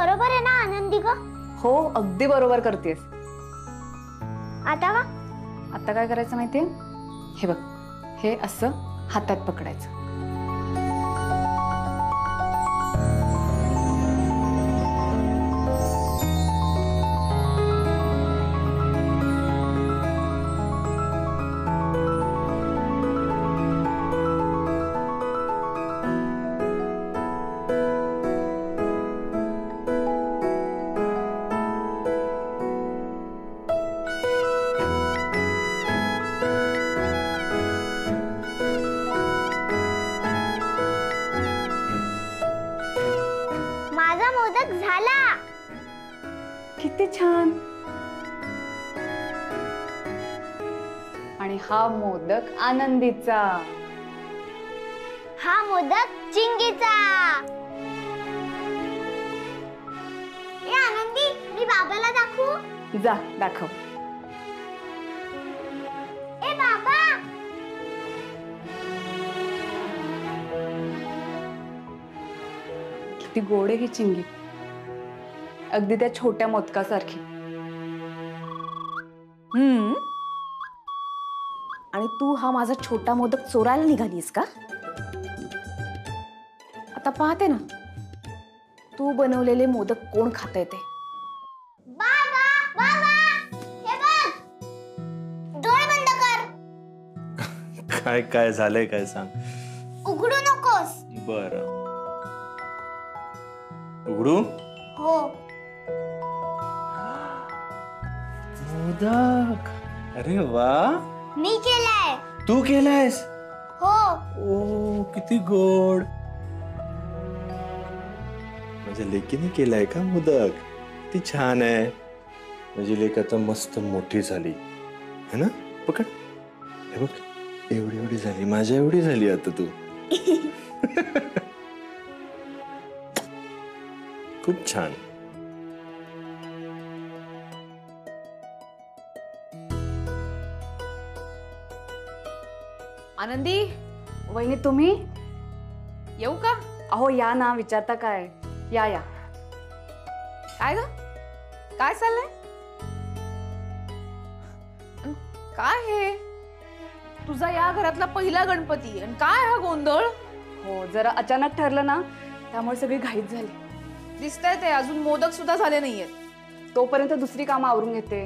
बरोबर आहे ना आनंदी ग? हो, अगदी बरोबर करतेस. आता का? आता काय करायचं माहितीये? हे बघ, हे असं हातात पकडायचं. माझा मोदक झाला. किती छान. आणि हा मोदक आनंदीचा. हा मोदक चिंगीचा. ए आनंदी, मी बाबाला दाखवू? जा दाखव. ए बाबा, किती गोड आहे ही चिंगी, अगदी त्या छोट्या मोदकासारखी. आणि तू हा माझा छोटा मोदक चोरायला निघालीस का? आता पाहते ना तू बनवलेले मोदक कोण खातंय ते. बाबा बाबा, हे बघ, डोळे बंद कर. काय काय झालंय काय सांग. उघडू नकोस. बरं, उघडू? हो. मोदक, अरे वा, मी केलाय. तू केलायस? हो. ओ किती गोड. माझ्या लेकीने केलाय का मोदक? किती छान आहे. माझी लेक आता मस्त मोठी झाली है ना. पकड, हे बघ, एवढी एवढी झाली, माझ्या एवढी झाली आता तू. खूप छान. आनंदी, वहिनी तुम्ही येऊ का? अहो या ना, विचारता काय. या या. काय ग? काय चाललंय? काय हे? तुझा या घरातला पहिला गणपती आणि काय हा गोंधळ? हो, जरा अचानक ठरलं ना, त्यामुळे सगळी घाईत झाली. दिसतंय ते, अजून मोदक सुद्धा झाले नाहीयेत. तोपर्यंत दुसरी कामं आवरून घेते.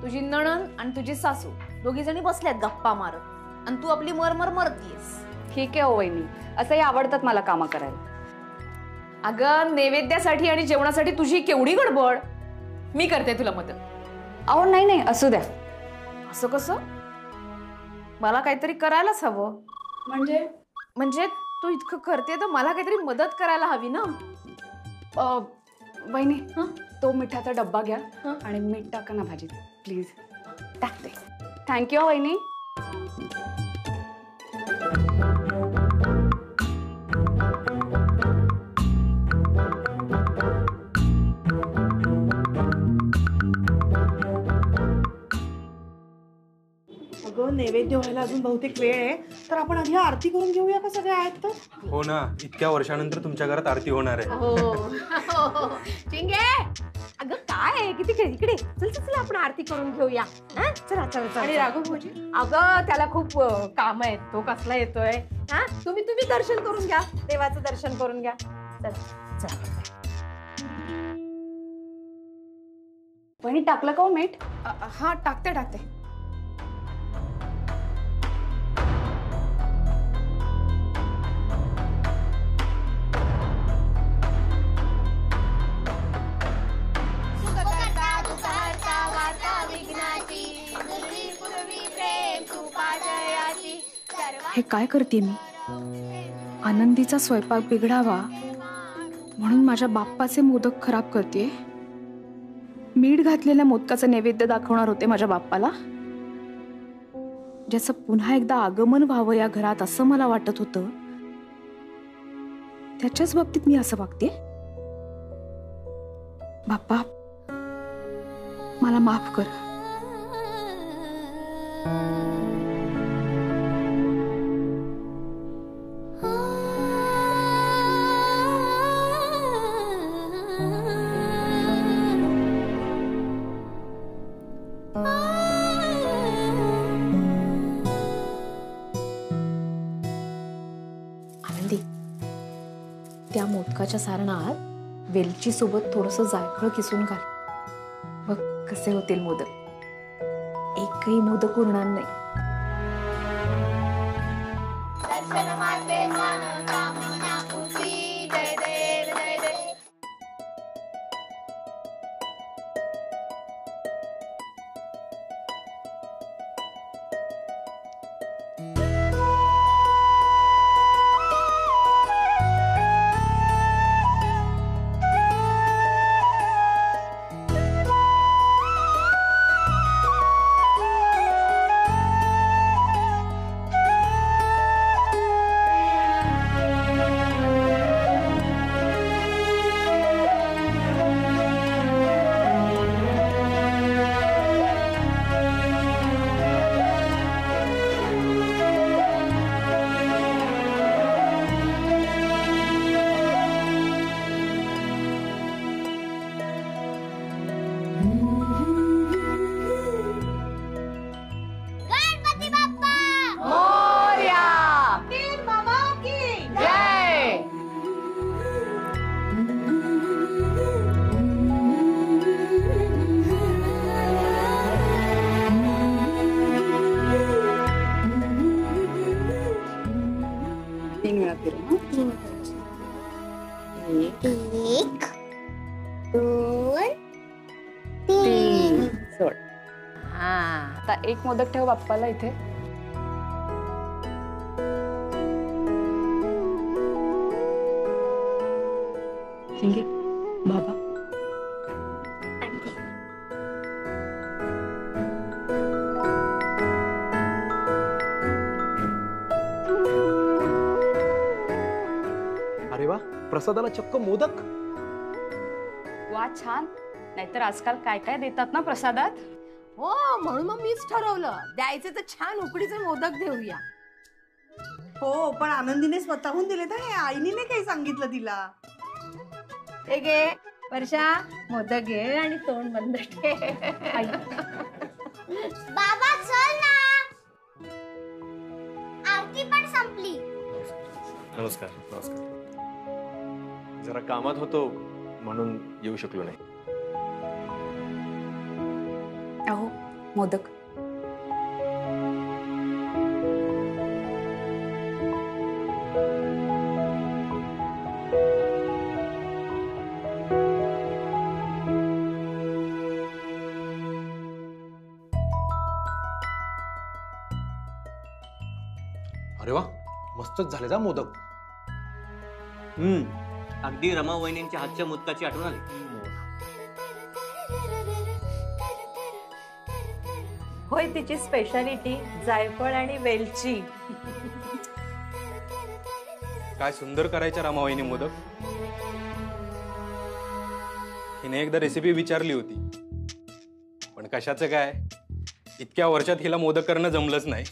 तुझी नणंद आणि तुझी सासू दोघी जणी बसल्यात गप्पा मारत आणि तू आपली मरमर मरतीयस. ठीक आहे हो वहिनी, असंही आवडतात मला कामं करायला. अगं, नैवेद्यासाठी आणि जेवणासाठी तुझी केवढी गडबड. मी करते तुला मदत. अहो नाही नाही, असू द्या. असं कसं? मला काहीतरी करायलाच हवं. म्हणजे तू इतकं करते तर मला काहीतरी मदत करायला हवी ना. वहिनी, तो मिठाचा डब्बा घ्या आणि मीठ टाका ना भाजीत प्लीज. टाकते. थँक्यू वहिनी. अगं, नैवेद्य व्हायला अजून बहुतेक वेळ आहे, तर आपण आधी आरती करून घेऊया का सगळे आहेत तर? हो ना, इतक्या वर्षानंतर तुमच्या घरात आरती होणार आहे. हो. चिंगे, अगं काय आहे, किती इकडे चल चल चल, आपण आरती करून घेऊया. चला चला चला. आणि राघव भाऊजी? अगं, त्याला खूप काम आहेत, तो कसला येतोय. हा, तुम्ही दर्शन करून घ्या, देवाचं दर्शन करून घ्या. चल चल. वहिनी टाकलं का हो मीठ? हा, टाकते. हे काय करते मी? आनंदीचा स्वयंपाक बिघडावा म्हणून माझ्या बाप्पाचे मोदक खराब करते. मीठ घातलेल्या मोदकाचं नैवेद्य दाखवणार होते माझ्या बाप्पाला, ज्याचं पुन्हा एकदा आगमन व्हावं या घरात असं मला वाटत होतं. त्याच्याच बाबतीत मी असं वागते. बाप्पा, मला माफ कर. त्या मोदकाच्या सारणात वेलची सोबत थोडंसं जायफळ किसून घाल. बघ कसे होतील मोदक. एकही मोदक उरणार नाही. गणपती बाप्पा तीन वेळा फिरव. एक, दोन, तीन. सोड. आता एक मोदक ठेव बाप्पाला इथे. शिंगे बाबा. अरे वा, प्रसादाला चक्क मोदक. वा छान. नाहीतर आजकाल काय काय देतात ना प्रसादात. हो, म्हणून मग मीच ठरवलं द्यायचे तर छान उकडीचे मोदक देऊया. हो, पण आनंदीने स्वतःहून दिले तर आईने नाही काही सांगितलं तिला. हे घे वर्षा, मोदक घे आणि तोंड बंद ठेव. बाबा चल ना, आरती पण संपली. नमस्कार. नमस्कार. जरा कामात होतो म्हणून येऊ शकलो नाही. अहो मोदक. अरे वा, मस्तच झाले जा मोदक. अगदी रमा वहिनींच्या हातच्या मोदकाची आठवण आली. होय, तिची स्पेशालिटी जायफळ आणि वेलची. काय सुंदर करायच्या रमावहिनी मोदक. हिने एकदा रेसिपी विचारली होती, पण कशाचं काय, इतक्या वर्षात हिला मोदक करणं जमलंच नाही.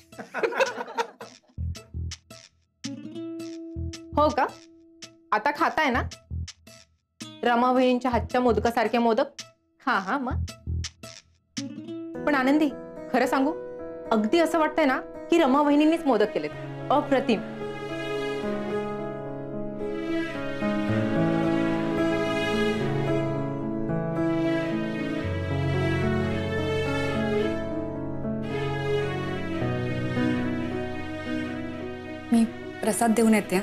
हो का? आता खाताय ना रमा वहिनींच्या हातच्या मोदकासारखे मोदक? हा मग. पण आनंदी, खरं सांगू, अगदी असं वाटतंय ना की रमा वहिनींनीच मोदक केलेत. अप्रतिम. मी प्रसाद देऊन येते.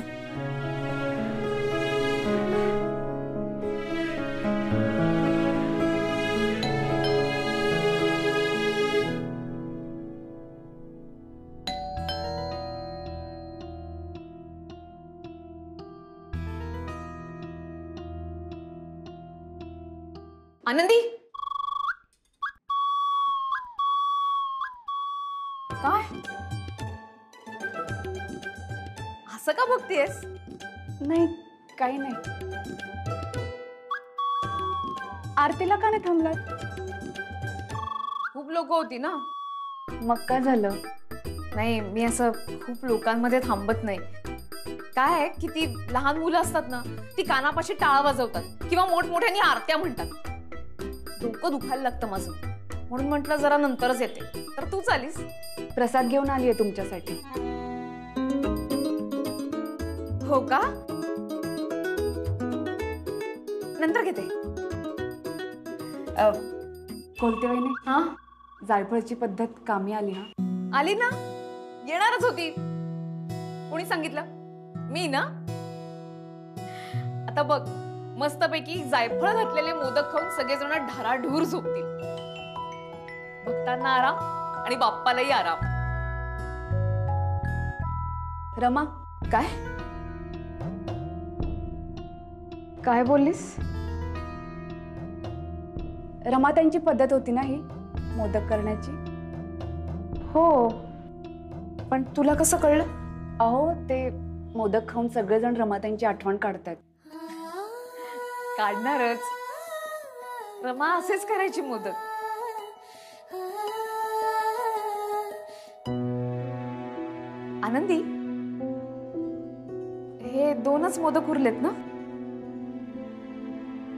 आनंदी, काय असं का बघतेस? नाही, काही नाही. आरतीला का नाही थांबलात? खूप लोक होती ना. मग काय झालं? नाही, मी असं खूप लोकांमध्ये थांबत नाही. काय आहे की ती लहान मुलं असतात ना, ती कानापाशी टाळा वाजवतात किंवा मोठमोठ्याने आरत्या म्हणतात. डोकं दुखायला लागतं माझं, म्हणून म्हटलं जरा नंतरच येते. तर तू चालीस? प्रसाद घेऊन आलीये तुमच्यासाठी. हो का? नंतर घेते. कोणते वहिनी हा जायफळची पद्धत कामी आली हा. आली ना, येणारच होती. कोणी सांगितलं? मी ना. आता बघ, मस्तपैकी जायफळ घातलेले मोदक खाऊन सगळेजण ढाराढूर झोपतील. भक्तांना आराम आणि बाप्पालाही आराम. रमा काय काय बोललीस? रमा त्यांची पद्धत होती ना ही मोदक करण्याची. हो, पण तुला कसं कळलं? अहो ते मोदक खाऊन सगळेजण रमा त्यांची आठवण काढतायत. काढणारच. रमा असेच करायची मोदक. आनंदी, हे 2च मोदक उरलेत ना?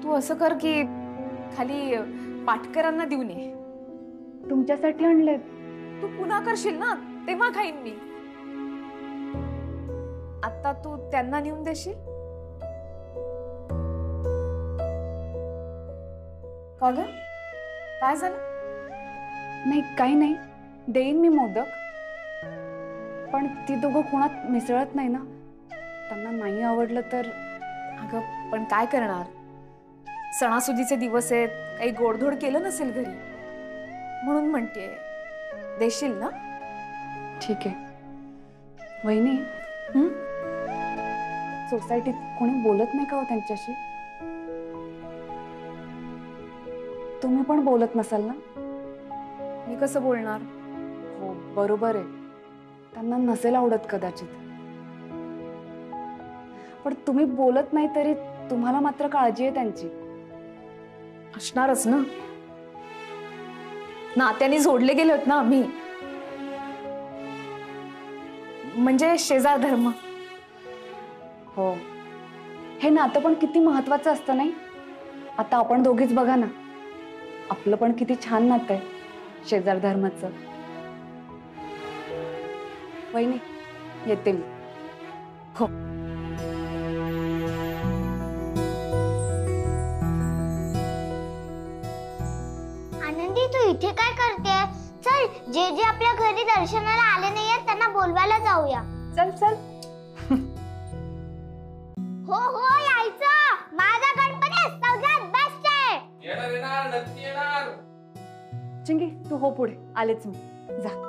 तू असं कर की खाली पाटकरांना देऊन ये. तुमच्यासाठी आणलेत. तू पुन्हा करशील ना, तेव्हा खाईन मी. आता तू त्यांना नेऊन देशील का ग? काय झालं? नाही काही नाही, देईन मी मोदक. पण ती दोघं कोणात मिसळत नाही ना. त्यांना नाही आवडलं तर. अगं पण काय करणार, सणासुदीचे दिवस आहेत, काही गोडधोड केलं नसेल घरी म्हणून म्हणतेय. देशील ना? ठीक आहे. वहिनी सोसायटीत कोणी बोलत नाही का हो त्यांच्याशी? तुम्ही पण बोलत नसाल ना? मी कसं बोलणार? हो बरोबर आहे, त्यांना नसेल आवडत कदाचित. पण तुम्ही बोलत नाही तरी तुम्हाला मात्र काळजी आहे त्यांची. असणारच ना, नात्याने जोडले गेलोत ना आम्ही. म्हणजे शेजार धर्म. हो, हे नातं पण किती महत्वाचं असतं नाही? आता आपण दोघीच बघा ना, आपलं पण किती छान नातं आहे शेजार धर्माचं. वहिनी येते मी. हो. आनंदी तू इथे काय करते? चल, जे जे आपल्या घरी दर्शनाला आले नाहीये त्यांना बोलवायला जाऊया. चल चल. हो हो यायचं. माझा गणपती सगळ्यात बेस्ट आहे. येणार नक्की येणार. चिंगी तू हो पुढे, आलेच मी. जा.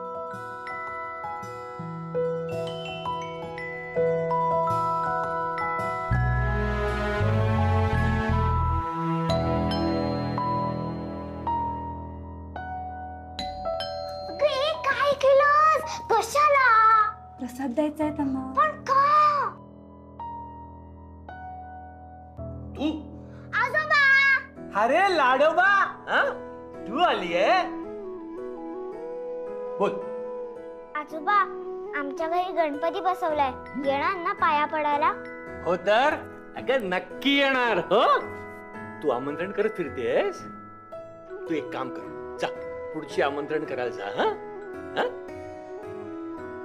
काय केलंस? कशाला? प्रसाद द्यायचा आहे त्यांना. पण का? तू आजोबा. अरे लाडोबा, तू आली आहे. बोल. आजोबा, आमच्या घरी गणपती बसवलाय, येणार ना पाया पडायला? हो तर अगं नक्की येणार. हो, तू आमंत्रण करत फिरतेस. तू एक काम कर, जा पुढची आमंत्रण करायला जा.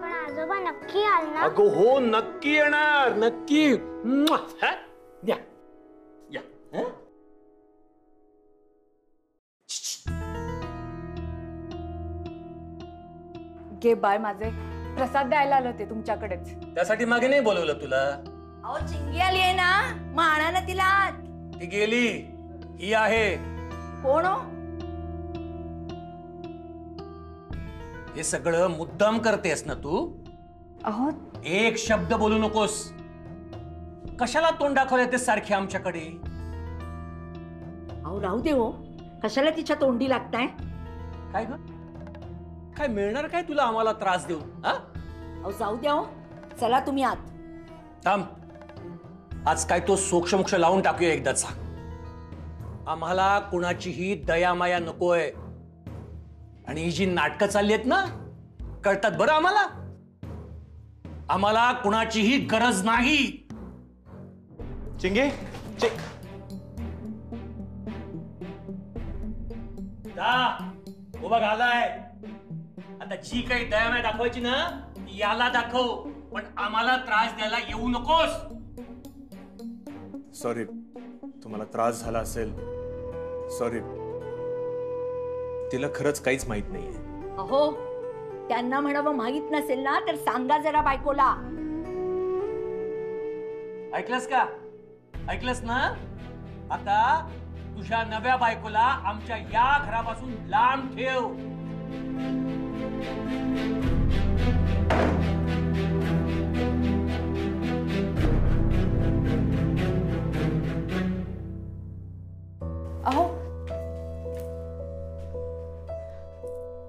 पण आजोबा नक्की आल ना? अगो हो, नक्की येणार, नक्की. या या. घे बाय, माझे प्रसाद द्यायला आले होते तुमच्याकडेच. त्यासाठी मागे नाही बोलवलं तुला? अहो चिंगी आली आहे ना, मग आणा ना तिला. ती गेली, ही आहे. कोण हो? हे सगळं मुद्दाम करतेस ना तू? अहो एक शब्द बोलू नकोस. कशाला तोंड दाखवले ते सारखे आमच्याकडे? अहो राहू दे हो, कशाला तिच्या तोंडी लागताय? काय ग, काय मिळणार काय तुला आम्हाला त्रास देऊ? अहो जाऊ द्या हो, चला तुम्ही आत. थांब, आज काय तो सोक्षमोक्ष लावून टाकूया एकदाचा. आम्हाला कुणाचीही दयामाया नकोय. आणि ही जी नाटकं चालली आहेत ना, कळतात बरं आम्हाला. आम्हाला कुणाचीही गरज नाही. चिंगे उभा घालाय. आता जी काही दयामाया दाखवायची ना, ती याला दाखव, पण आम्हाला त्रास द्यायला येऊ नकोस. सॉरी, तुम्हाला त्रास झाला असेल, सॉरी. तिला खरंच काहीच माहित नाहीये. अहो त्यांना म्हणावं माहित नसेल ना तर सांगा जरा बायकोला. ऐकलंस का? ऐकलंस ना? आता तुझ्या नव्या बायकोला आमच्या या घरापासून लांब ठेव. अहो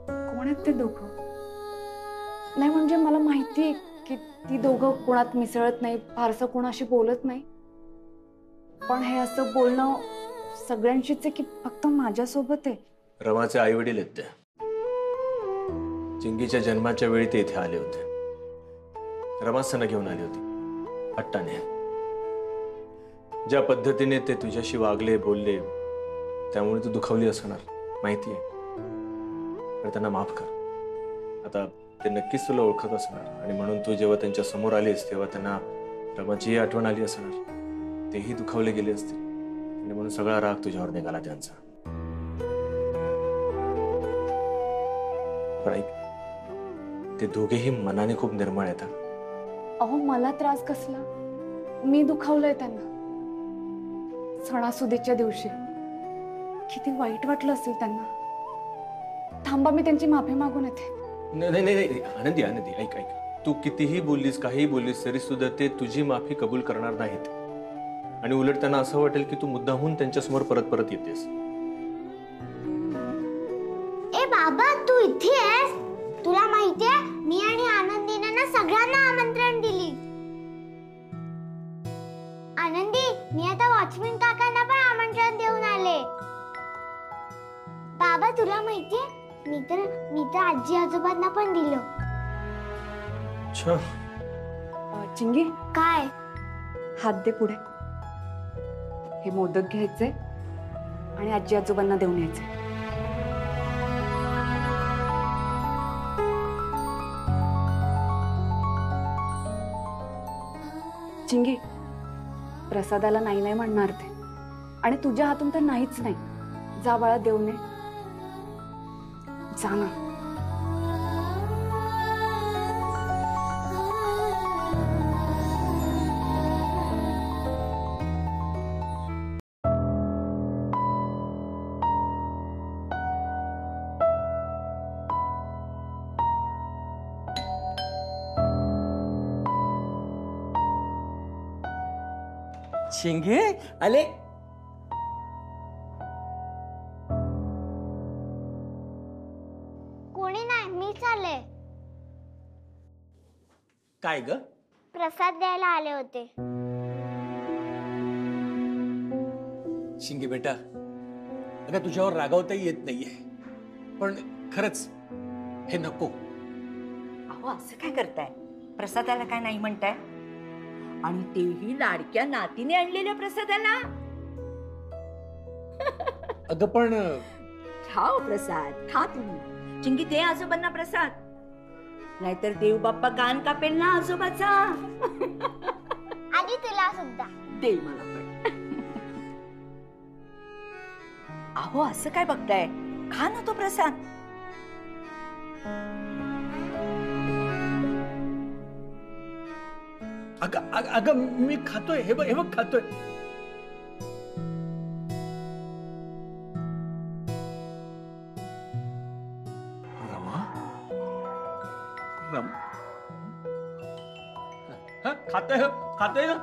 कोण आहेत ते दोघं? नाही म्हणजे मला माहिती आहे की ती दोघं कोणात मिसळत नाही, फारसं कोणाशी बोलत नाही, पण हे असं बोलणं सगळ्यांशीच आहे की फक्त माझ्यासोबत आहे? रमाचे आई वडील आहेत ते. चिंगीच्या जन्माच्या वेळी ते इथे आले होते. रमासना घेऊन आली होती हट्टाने. ज्या पद्धतीने ते तुझ्याशी वागले, बोलले, त्यामुळे तू दुखावली असणार माहितीये. तर त्यांना माफ कर. आता ते नक्कीच तुला ओळखत असणार आणि म्हणून तू जेव्हा त्यांच्या समोर आलीस तेव्हा त्यांना रमाची आठवण आली असणार. तेही दुखावले गेले असतील आणि म्हणून सगळा राग तुझ्यावर निघाला त्यांचा. पण ऐक, ते दोघेही मनाने खूप निर्मळ आहेत. अहो मला त्रास कसला? मी दुखावलंय त्यांना सणासुदीच्या दिवशी. किती वाईट वाटलं असेल त्यांना. थांबा मी त्यांची माफी मागून येते. नाही नाही नाही आनंदी, आनंदी ऐक ऐक, तू कितीही बोललीस, काहीही बोललीस तरी सुद्धा ते तुझी माफी कबूल करणार नाहीत आणि उलट त्यांना असं वाटेल की तू मुद्दामहून त्यांच्यासमोर परत परत येतेस. ए बाबा तू इथे आहेस? तुला माहितीये मी आणि आनंदीने ना सगळ्यांना आमंत्रण दिली. आनंदी मी आता वॉचमॅन काकांना पण आमंत्रण देऊन आले. बाबा तुला माहितीये मी तर आजी आजोबांना पण दिलं. अच्छा. चिंगी काय? हात दे पुढे. हे मोदक घ्यायचे आणि आजी आजोबांना देऊन यायचे. चिंगी प्रसादाला नाही नाही म्हणणार ते आणि तुझ्या हातून तर नाहीच नाही. जा बाळा देऊन ये. जा ना. शिंगे आले. कोणी नाही मी चालले. काय ग? प्रसाद द्यायला आले होते. शिंगे बेटा, अगं तुझ्यावर रागावताही येत नाहीये, पण खरंच हे नको. अहो असं काय करताय? प्रसादाला काय नाही म्हणताय? आणि तेही लाडक्या नातीने आणलेल्या प्रसादाला. अगं पण खाओ प्रसाद, खा तुम्ही. चिंगी दे आजोबांना प्रसाद, नाहीतर देव बाप्पा कान कापेल ना आजोबाचा. आणि तुला सुद्धा दे मला पण. अहो असं काय बघताय? खा ना तो प्रसाद. अगं मी खातोय. हे बघ खातोय. रमा खातोय ना.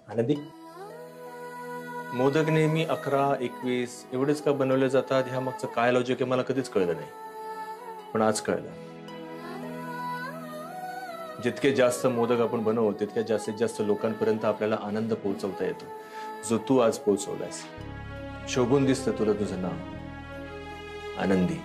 आनंदी, मोदक नेहमी 11, 21 एवढेच का बनवले जातात ह्या मागचं काय लॉजिक आहे मला कधीच कळलं नाही, पण आज कळलं. जितके जास्त मोदक आपण बनवू तितक्या जास्तीत जास्त लोकांपर्यंत आपल्याला आनंद पोहोचवता येतो, जो तू आज पोहोचवलायस. शोभून दिसतं तुला तुझं नाव आनंदी.